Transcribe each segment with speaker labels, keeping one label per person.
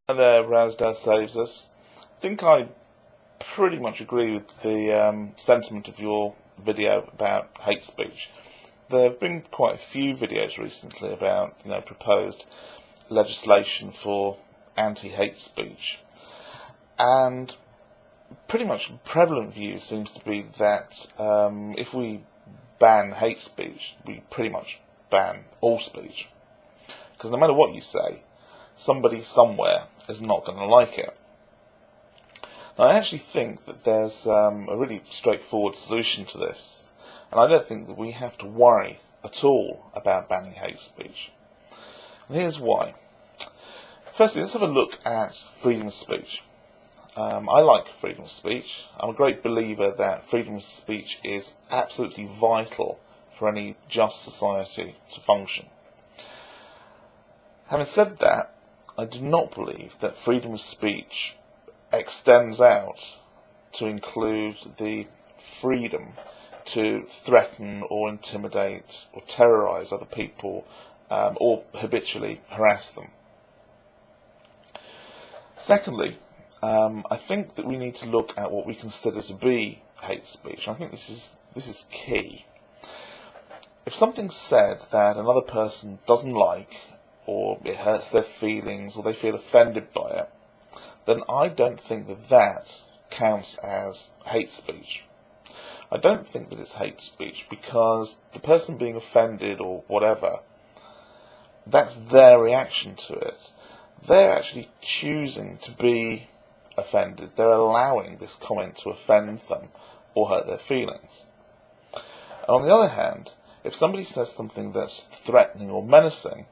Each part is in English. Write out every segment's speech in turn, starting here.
Speaker 1: Hi there, Rasdad Saves Us. I think I pretty much agree with the sentiment of your video about hate speech. There have been quite a few videos recently about, proposed legislation for anti-hate speech, and pretty much the prevalent view seems to be that if we ban hate speech, we pretty much ban all speech, because no matter what you say, somebody somewhere is not going to like it. Now, I actually think that there's a really straightforward solution to this, and I don't think that we have to worry at all about banning hate speech. And here's why. Firstly, let's have a look at freedom of speech. I like freedom of speech. I'm a great believer that freedom of speech is absolutely vital for any just society to function. Having said that, I do not believe that freedom of speech extends out to include the freedom to threaten or intimidate or terrorise other people or habitually harass them. Secondly, I think that we need to look at what we consider to be hate speech. I think this is key. If something's said that another person doesn't like, or it hurts their feelings, or they feel offended by it, then I don't think that that counts as hate speech. I don't think that it's hate speech because the person being offended or whatever, that's their reaction to it. They're actually choosing to be offended. They're allowing this comment to offend them or hurt their feelings. And on the other hand, if somebody says something that's threatening or menacing,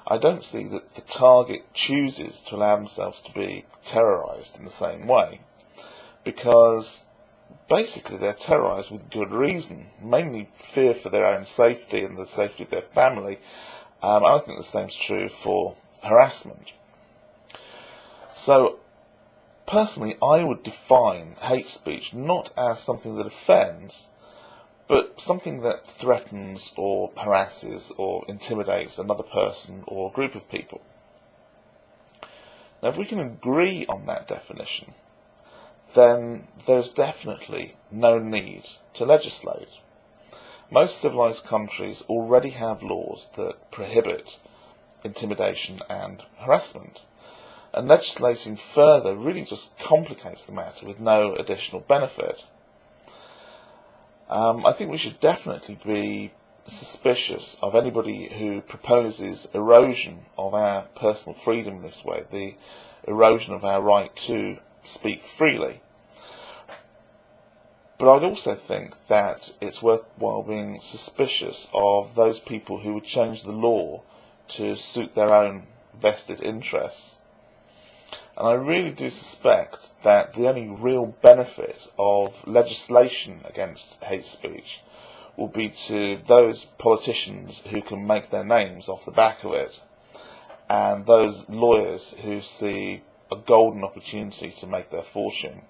Speaker 1: I don't see that the target chooses to allow themselves to be terrorised in the same way, because basically they're terrorised with good reason, mainly fear for their own safety and the safety of their family. I think the same is true for harassment. So, personally, I would define hate speech not as something that offends, but something that threatens or harasses or intimidates another person or group of people. Now, if we can agree on that definition, then there's definitely no need to legislate. Most civilized countries already have laws that prohibit intimidation and harassment, and legislating further really just complicates the matter with no additional benefit. I think we should definitely be suspicious of anybody who proposes erosion of our personal freedom this way, the erosion of our right to speak freely. But I'd also think that it's worthwhile being suspicious of those people who would change the law to suit their own vested interests. And I really do suspect that the only real benefit of legislation against hate speech will be to those politicians who can make their names off the back of it, and those lawyers who see a golden opportunity to make their fortune.